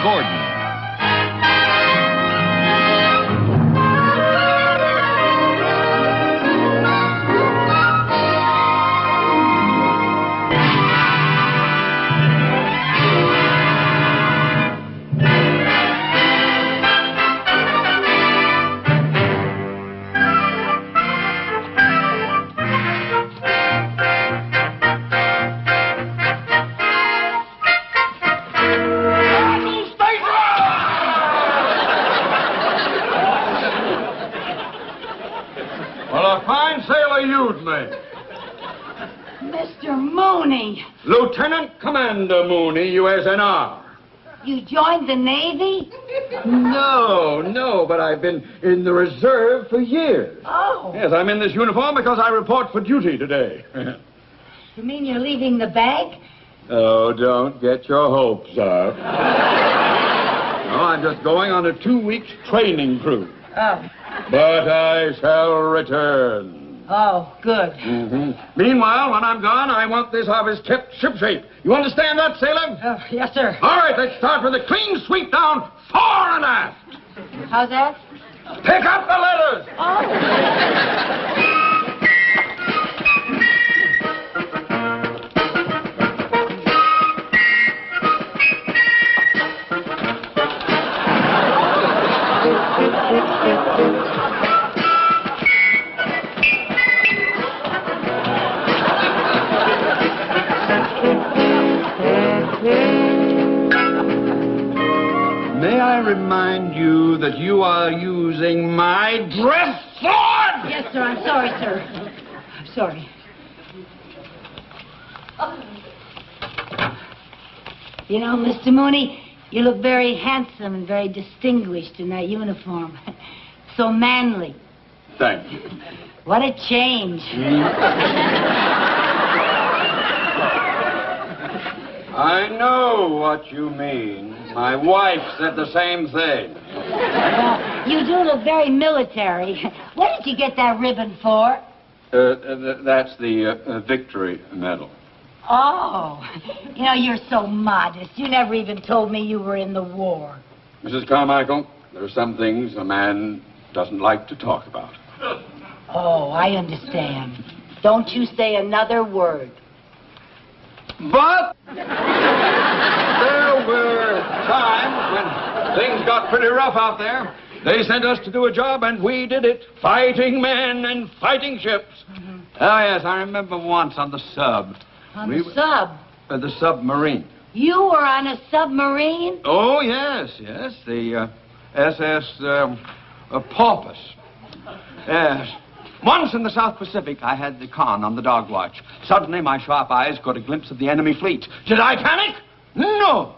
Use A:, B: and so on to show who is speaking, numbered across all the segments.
A: Gordon.
B: Mr. Mooney.
C: Lieutenant Commander Mooney, USNR.
B: You joined the Navy?
C: No, but I've been in the reserve for years.
B: Oh.
C: Yes, I'm in this uniform because I report for duty today.
B: You mean you're leaving the bank?
C: Oh, don't get your hopes up. No, I'm just going on a 2-week training cruise.
B: Oh.
C: But I shall return.
B: Oh, good.
C: Meanwhile, when I'm gone, I want this office kept shipshape. You understand that, sailor?
B: Yes, sir.
C: All right, let's start with a clean sweep down fore and aft.
B: How's that?
C: Pick up the letters.
B: Oh.
C: May I remind you that you are using my dress sword?
B: Yes, sir. I'm sorry, sir. I'm sorry. You know, Mr. Mooney, you look very handsome and very distinguished in that uniform. So manly.
C: Thank you.
B: What a change.
C: I know what you mean. My wife said the same thing.
B: Well, you do look very military. What did you get that ribbon for?
C: That's the Victory Medal.
B: Oh, you know, you're so modest. You never even told me you were in the war.
C: Mrs. Carmichael, there are some things a man doesn't like to talk about.
B: Oh, I understand. Don't you say another word.
C: But there were times when things got pretty rough out there. They sent us to do a job, and we did it. Fighting men and fighting ships. Oh, yes, I remember once on the sub.
B: On the sub?
C: The Submarine.
B: You were on a submarine?
C: Oh, yes. The SS Porpoise. Yes. Once in the South Pacific, I had the con on the dog watch. Suddenly, my sharp eyes caught a glimpse of the enemy fleet. Did I panic? No.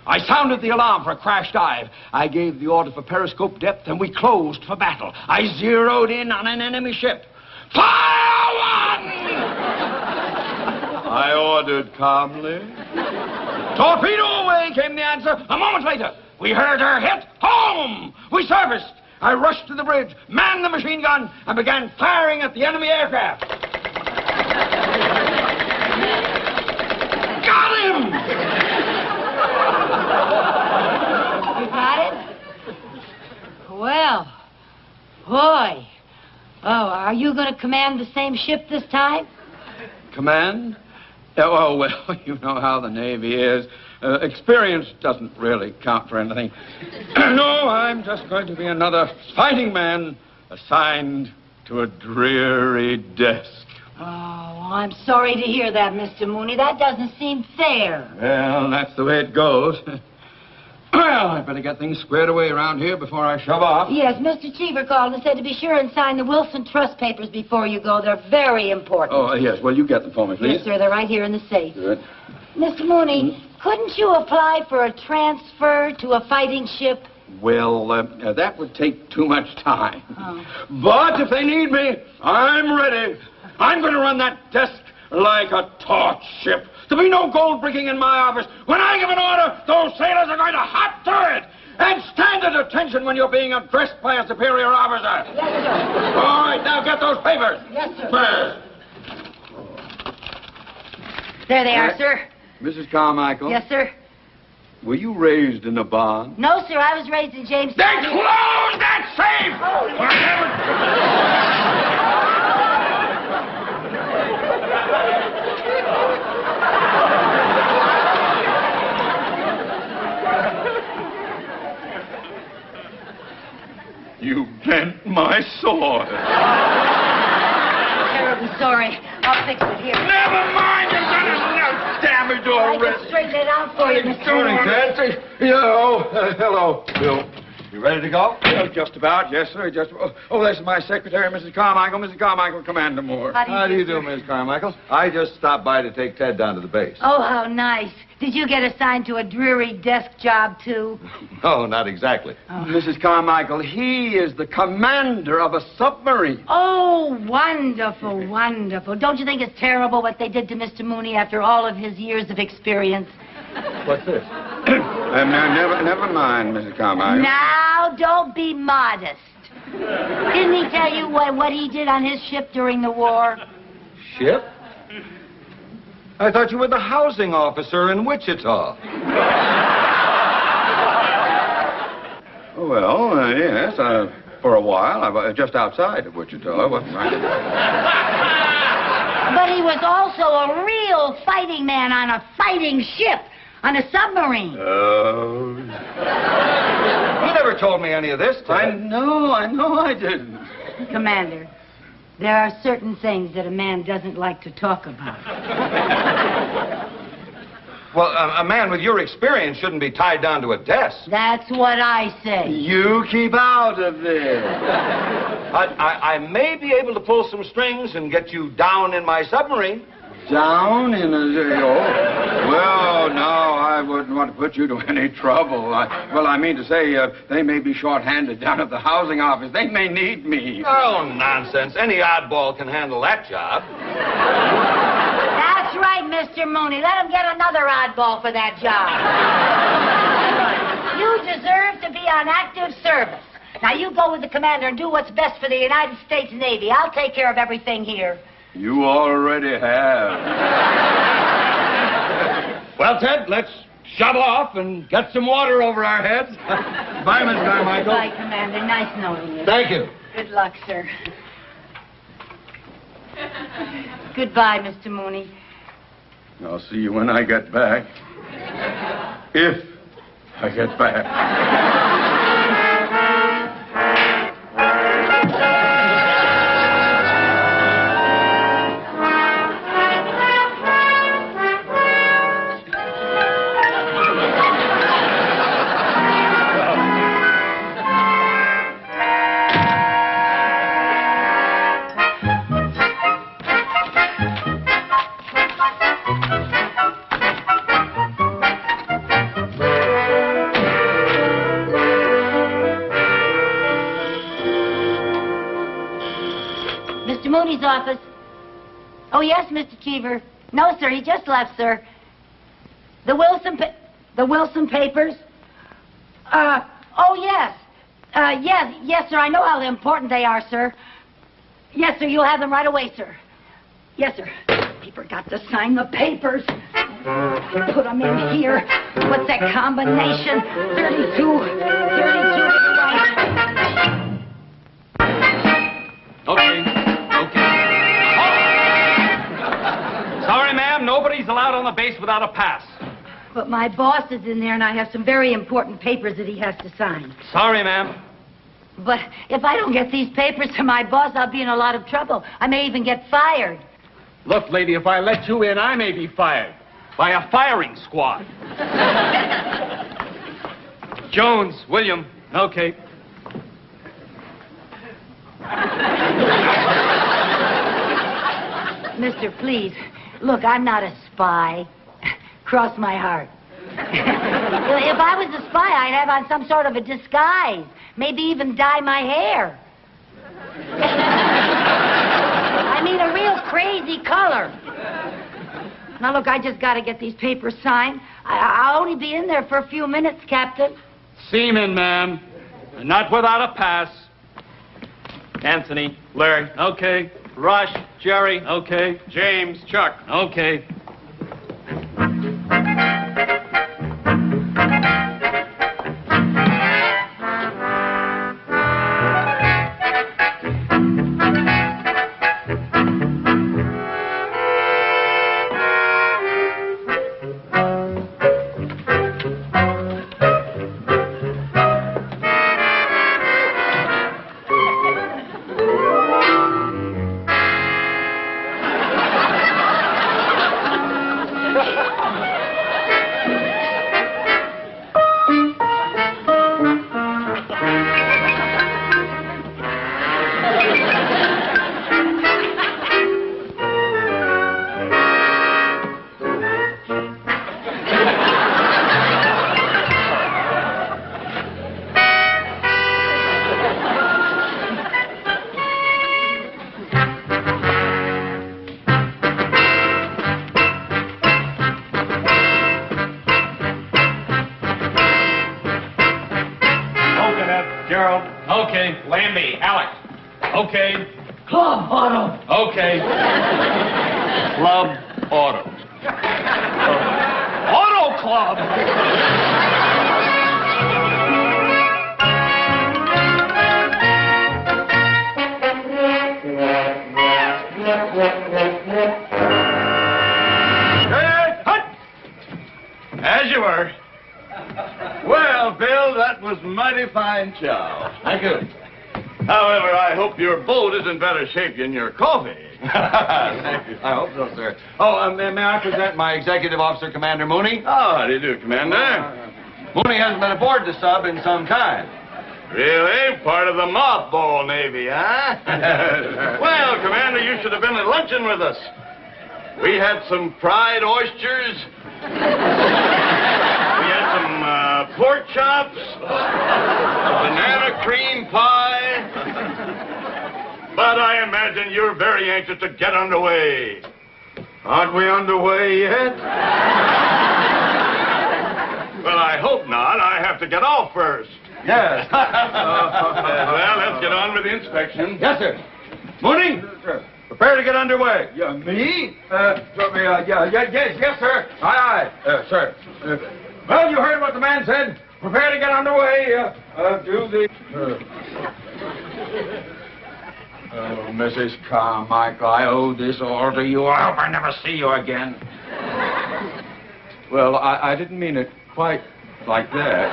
C: I sounded the alarm for a crash dive. I gave the order for periscope depth, and we closed for battle. I zeroed in on an enemy ship. Fire one! I ordered calmly. Torpedo away, came the answer. A moment later, we heard her hit home. We serviced. I rushed to the bridge, manned the machine gun, and began firing at the enemy aircraft. Got him!
B: You got it? Well, boy. Oh, are you going to command the same ship this time?
C: Command? Oh, well, you know how the Navy is. Experience doesn't really count for anything. No, I'm just going to be another fighting man assigned to a dreary desk.
B: Oh, I'm sorry to hear that, Mr. Mooney. That doesn't seem fair.
C: Well, that's the way it goes. Well, I'd better get things squared away around here before I shove off.
B: Yes, Mr. Cheever called and said to be sure and sign the Wilson Trust papers before you go. They're very important.
C: Oh, yes. Well, you get them for me, please.
B: Yes, sir. They're right here in the safe.
C: Good.
B: Mr. Mooney, couldn't you apply for a transfer to a fighting ship?
C: Well, that would take too much time.
B: Oh.
C: But if they need me, I'm ready. I'm going to run that desk like a torch ship. There'll be no gold bricking in my office. When I give an order, those sailors are going to hop to it. And stand at attention when you're being addressed by a superior officer.
B: Yes, sir.
C: All right, now get those papers.
B: Yes, sir.
C: First.
B: There they are, sir.
C: Mrs. Carmichael.
B: Yes, sir.
C: Were you raised in a barn?
B: No, sir, I was raised in Jamestown.
C: Then close that safe!
B: Oh,
C: You bent my sword.
B: terribly sorry. I'll fix it here.
C: Never mind, you've done enough damage
B: I
C: already.
B: can straighten it out for you, Mr.
C: Morning,
B: Moore.
C: Ted. Hello, Bill. You ready to go? Just about, yes, sir. This is my secretary, Mrs. Carmichael. Mrs. Carmichael, Commander Moore.
B: How do you do,
A: Miss Carmichael? I just stopped by to take Ted down to the base.
B: Oh, how nice. Did you get assigned to a dreary desk job, too?
A: No, not exactly.
C: Mrs. Carmichael, he is the commander of a submarine.
B: Oh, wonderful, wonderful. Don't you think it's terrible what they did to Mr. Mooney after all of his years of experience?
A: What's this?
C: Never mind, Mrs. Carmichael.
B: Now, don't be modest. Didn't he tell you what he did on his ship during the war?
A: Ship? I thought you were the housing officer in Wichita.
C: Well, yes, for a while. I was just outside of Wichita. I wasn't right.
B: But he was also a real fighting man on a fighting ship, on a submarine.
C: Oh.
A: You never told me any of this, Ted.
C: I know I didn't.
B: Commander, there are certain things that a man doesn't like to talk about.
A: Well, a man with your experience shouldn't be tied down to a desk.
B: That's what I say.
C: You keep out of this.
A: I may be able to pull some strings and get you down in my submarine.
C: Down in a... Well, no, I wouldn't want to put you to any trouble. I mean to say, they may be short-handed down at the housing office. They may need me.
A: Oh, nonsense. Any oddball can handle that job.
B: That's right, Mr. Mooney. Let him get another oddball for that job. You deserve to be on active service. Now, you go with the commander and do what's best for the United States Navy. I'll take care of everything here.
C: You already have.
A: Well, Ted, let's shove off and get some water over our heads. Bye, Miss Carmichael.
B: Goodbye, Commander. Nice knowing you.
A: Thank you.
B: Good luck, sir. Goodbye, Mr. Mooney.
C: I'll see you when I get back. If I get back.
B: Mooney's office. Oh, yes, Mr. Cheever. No, sir, he just left, sir. The Wilson papers? Oh, yes. Yes, sir, I know how important they are, sir. Yes, sir, you'll have them right away, sir. Yes, sir. He forgot to sign the papers. Put them in here. What's that combination? 32.
D: Okay. Sorry, ma'am, nobody's allowed on the base without a pass.
B: But my boss is in there, and I have some very important papers that he has to sign.
D: Sorry, ma'am.
B: But if I don't get these papers to my boss, I'll be in a lot of trouble. I may even get fired.
D: Look, lady, if I let you in, I may be fired. By a firing squad. Jones, William. Okay.
B: Mister, please. Look, I'm not a spy. Cross my heart. If I was a spy, I'd have on some sort of a disguise. Maybe even dye my hair. I mean, a real crazy color. Now, look, I just got to get these papers signed. I'll only be in there for a few minutes, Captain.
D: Seaman, ma'am. And not without a pass. Anthony, Larry, okay. Rush, Jerry, okay. James, Chuck, okay.
A: Okay.
D: Lambie, Alex.
A: Okay.
B: Club Auto.
A: Okay. Club Auto. Auto Club. As you were. Well, Bill, that was mighty fine chow.
C: Thank you.
A: However, I hope your boat is in better shape than your coffee.
C: Thank you. I hope so, sir. Oh, may I present my executive officer, Commander Mooney?
A: Oh, how do you do, Commander?
C: Mooney hasn't been aboard the sub in some time.
A: Really? Part of the mothball Navy, huh? Well, Commander, you should have been at luncheon with us. We had some fried oysters. We had some pork chops. A banana cream pie. But I imagine you're very anxious to get underway. Aren't we underway yet? Well, I hope not. I have to get off first.
C: Yes.
A: Well, let's get on with the inspection.
C: Yes, sir. Mooney? Sir. Prepare to get underway. Yeah, me? Yes, sir. Aye, sir. Well, you heard what the man said. Prepare to get underway. Do the... Oh, Mrs. Carmichael, I owe this all to you. I hope I never see you again. Well, I didn't mean it quite like that.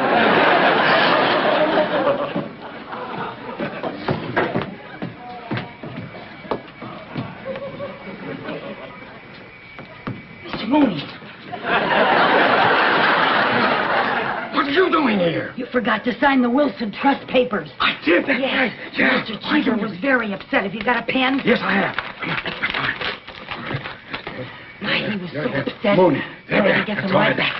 B: Mr. Mooney.
C: What are you doing here?
B: You forgot to sign the Wilson Trust papers.
C: I did. That's
B: Yes.
C: right. Yeah.
B: Mr. Cheever was very upset. Have you got a pen?
C: Yes, I have.
B: He was so upset.
C: Mooney.
B: So I had to get them right back.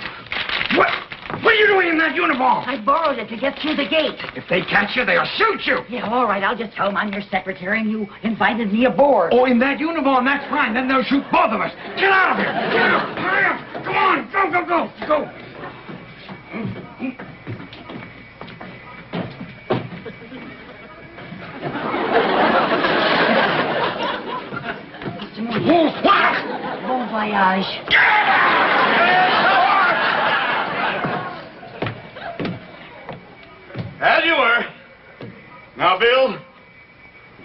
C: What are you doing in that uniform?
B: I borrowed it to get through the gate.
C: If they catch you, they'll shoot you.
B: Yeah, all right. I'll just tell them I'm your secretary and you invited me aboard.
C: Oh, in that uniform, that's fine. Then they'll shoot both of us. Get out of here. Get out. Hurry up. Come on. Go.
B: Mr. Mooney.
C: What?
B: Bon voyage.
A: As you were. Now, Bill,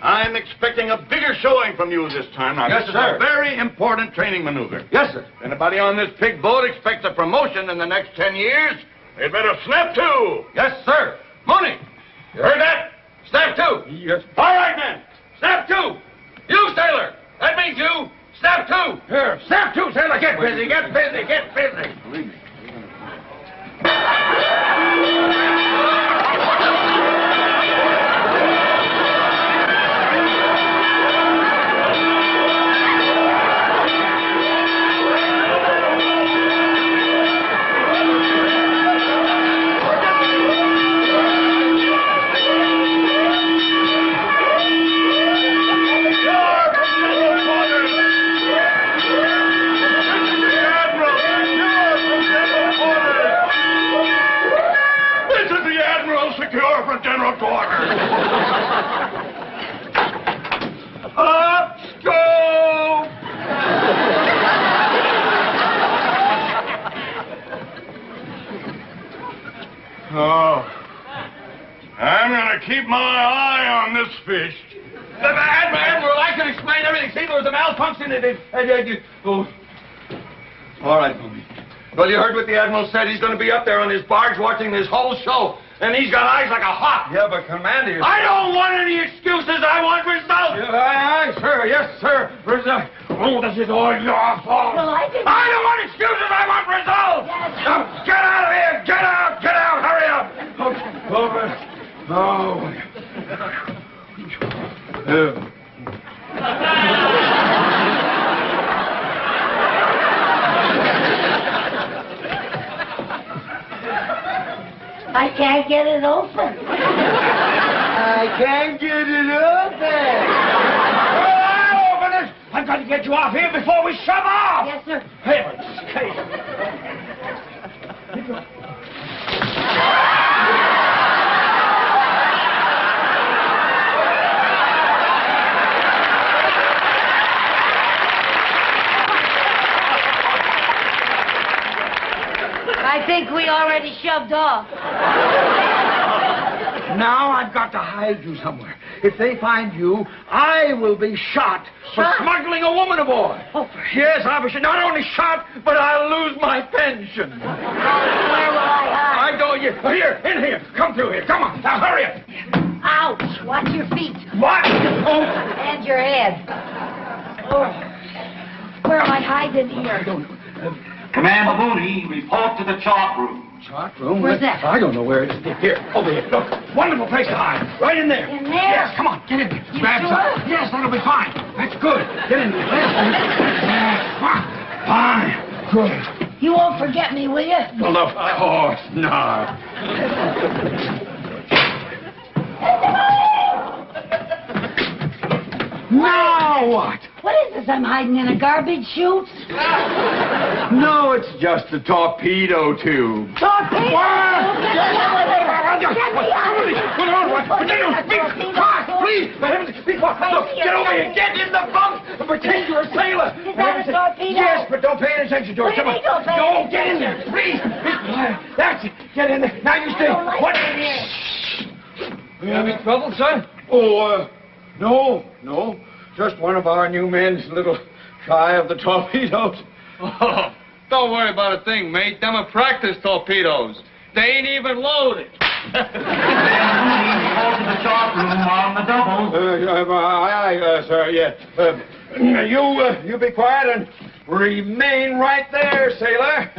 A: I'm expecting a bigger showing from you this time. Now,
C: Yes,
A: this
C: sir.
A: is a very important training maneuver.
C: Yes, sir.
A: If anybody on this pig boat expects a promotion in the next 10 years, they'd better snap to.
C: Yes, sir.
A: Mooney, you heard that? Snap to.
C: Yes.
A: All right, men. Snap to. You, sailor. That means you. Snap to.
C: Here.
A: Snap to, sailor. Get busy. Get busy.
C: Believe me.
A: Secure for general quarters. Up, go! Oh, I'm gonna keep my eye on this fish.
C: Admiral, I can explain everything. See, there was a malfunction. Oh. All right, Mooney. Well, you heard what the Admiral said. He's going to be up there on his barge watching this whole show. And he's got eyes like a hawk. Yeah, but Commander... I don't want any excuses. I want results. Yeah, aye, sir. Yes, sir. Results. Oh, this is all your fault.
B: Well, I didn't...
C: I don't want excuses. I want results.
B: Yes.
C: Now, get out of here. Get out. Get out. Hurry up. Over.
B: I can't get it open.
C: I can't get it open. Well, I'll open it. I've got to get you off here before we shove off.
B: Yes, sir.
C: Heavens, Kate.
B: I think we already shoved off.
C: Now I've got to hide you somewhere. If they find you, I will be shot for
B: Shot?
C: smuggling a woman aboard.
B: Oh,
C: Yes, I'll be not only shot, but I'll lose my pension.
B: where will I hide?
C: I don't. Here, in here. Come through here. Come on. Now, hurry up.
B: Ouch! Watch your feet.
C: What? Oh.
B: And your head. Oh. Where am I hiding here?
E: Commander Mooney, report to the chart room.
C: Chart room?
B: Where's that?
C: I don't know where it is. Here, over here. Look, wonderful place to hide. Right in there.
B: In there?
C: Yes, come on, get in there.
B: You
C: Grab
B: sure?
C: some. Yes, that'll be fine. That's good. Get in there. Yes, fine. Good.
B: You won't forget me, will you?
C: Well, of course not. Now what?
B: What is this? I'm hiding in a garbage chute?
C: No, it's just a torpedo tube.
B: Torpedo! Get me out of there! Get me out of here!
C: Please, for heaven's sake, be quiet. Look, get over here. Get in the bunk and pretend you're a sailor.
B: Is that a torpedo?
C: Yes, but don't pay any attention to it.
B: What do you mean don't pay any
C: Get in there, please. Be quiet. That's it. Get in there. Now you stay.
B: I don't like
C: What?
B: it in here.
C: You having trouble, sir? Oh, no. Just one of our new men's a little shy of the torpedoes.
D: Oh, don't worry about a thing, mate. Them are practice torpedoes. They ain't even loaded.
E: Commander Mooney, report to the chart room on the double.
C: Aye, sir, yeah. You be quiet and remain right there, sailor.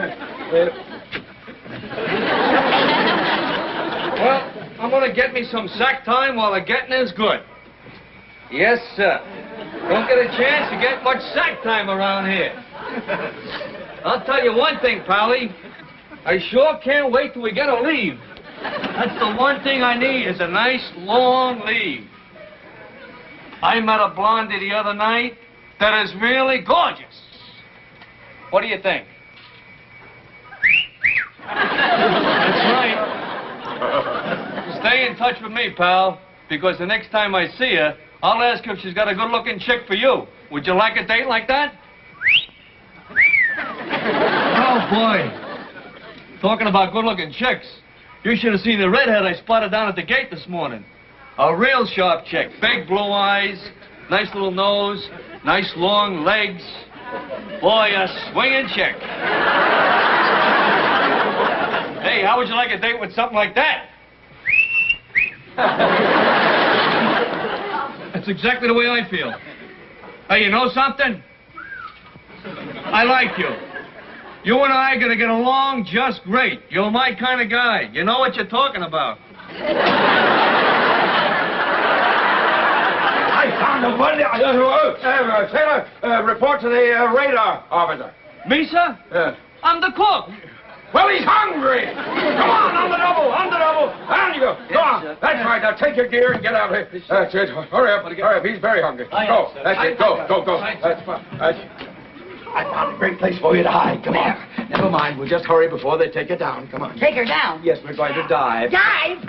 D: Well, I'm gonna get me some sack time while the getting is good. Yes, sir. Don't get a chance to get much sack time around here. I'll tell you one thing, Pally. I sure can't wait till we get a leave. That's the one thing I need is a nice long leave. I met a blondie the other night that is really gorgeous. What do you think? That's right. Stay in touch with me, pal, because the next time I see her, I'll ask her if she's got a good-looking chick for you. Would you like a date like that? Oh, boy. Talking about good-looking chicks. You should have seen the redhead I spotted down at the gate this morning. A real sharp chick. Big blue eyes, nice little nose, nice long legs. Boy, a swinging chick. Hey, how would you like a date with something like that? That's exactly the way I feel. Hey, you know something? I like you. You and I are going to get along just great. You're my kind of guy. You know what you're talking about.
C: I found a one. Sailor, report to the radar officer.
D: Me, sir? I'm the cook.
C: Well, he's hungry. Come on the double. Down you go. Go on.
D: sir.
C: That's right. Now take your gear and get out of here. That's it. Hurry up. He's very hungry. Go. That's it. Go. That's fine. I found a great place for you to hide. Come on. Never mind. We'll just hurry before they take you down. Come on.
B: Take her down.
C: Yes, we're going to dive.
B: Dive?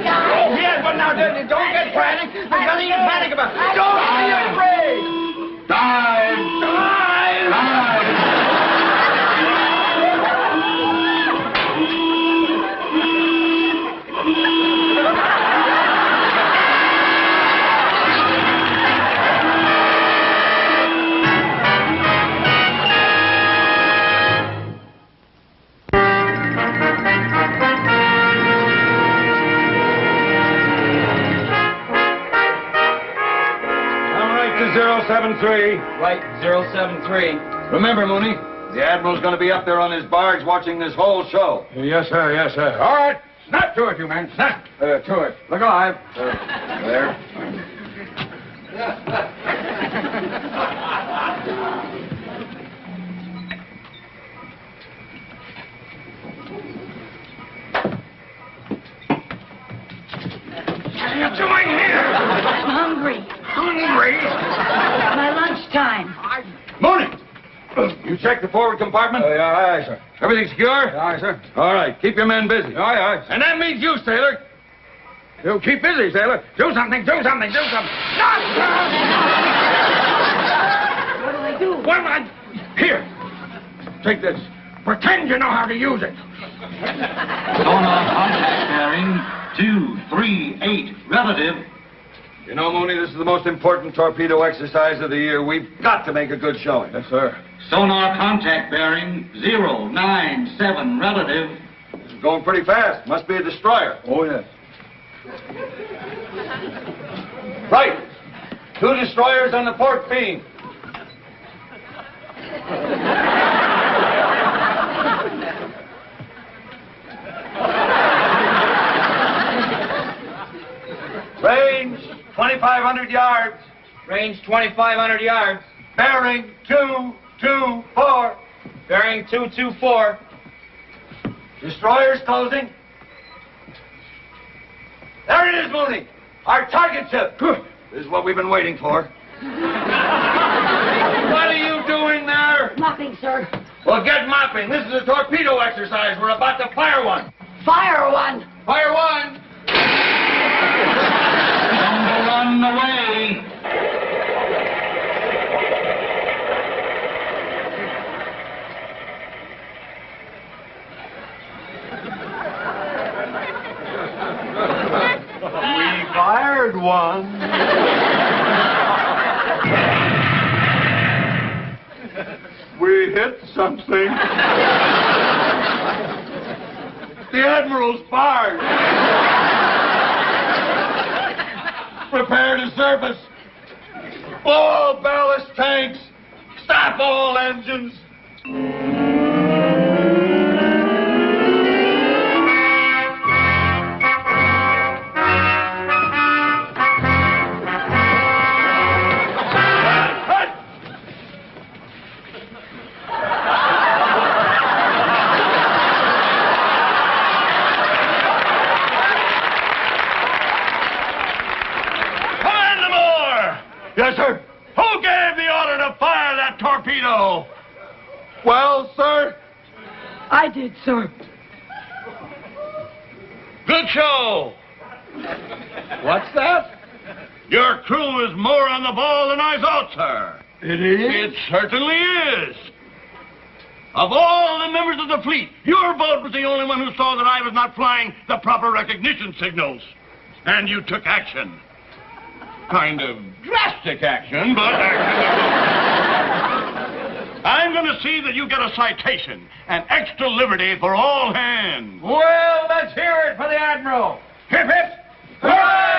C: Yes, but now don't get frantic. There's nothing to panic about. Don't be afraid.
E: Dive!
A: All right, to 073.
D: Right, 073.
A: Remember, Mooney, the Admiral's going to be up there on his barge watching this whole show.
C: Yes, sir. All right. Snap to it, you men. Snap to it. Look alive. There. What are you doing here?
B: I'm hungry.
C: Hungry?
B: My lunchtime.
A: Mooney! You checked the forward compartment?
C: Aye, sir.
A: Everything secure?
C: Aye, sir.
A: All right, keep your men busy.
C: Aye.
A: And that means you, sailor.
C: You keep busy, sailor. Do something.
B: What do I do?
C: Here. Take this. Pretend you know how to use it.
E: Sonar contact bearing 238 relative.
C: You know, Mooney, this is the most important torpedo exercise of the year. We've got to make a good showing. Yes, sir.
E: Sonar contact bearing 097 relative.
C: This is going pretty fast. Must be a destroyer. Oh, yes. Right. 2 destroyers on the port beam. Range 2,500 yards.
D: Range 2,500 yards.
C: Bearing 224.
D: Bearing 224.
C: Destroyers closing. There it is, Mooney. Our target ship. This is what we've been waiting for. What are you doing there?
B: Nothing, sir.
C: Well, get mopping. This is a torpedo exercise. We're about to fire one.
B: Fire one.
C: Fire one.
E: Don't run away.
C: We fired one. We hit something. The Admiral's fired. Prepare to service. All ballast tanks. Stop all engines. Yes, sir.
A: Who gave the order to fire that torpedo?
C: Well, sir.
B: I did, sir.
A: Good show.
C: What's that?
A: Your crew is more on the ball than I thought, sir.
C: It is?
A: It certainly is. Of all the members of the fleet, your boat was the only one who saw that I was not flying the proper recognition signals. And you took action. Kind of drastic action, but action. I'm going to see that you get a citation, an extra liberty for all hands.
C: Well, let's hear it for the Admiral.
A: Hip, hip.
C: Hooray!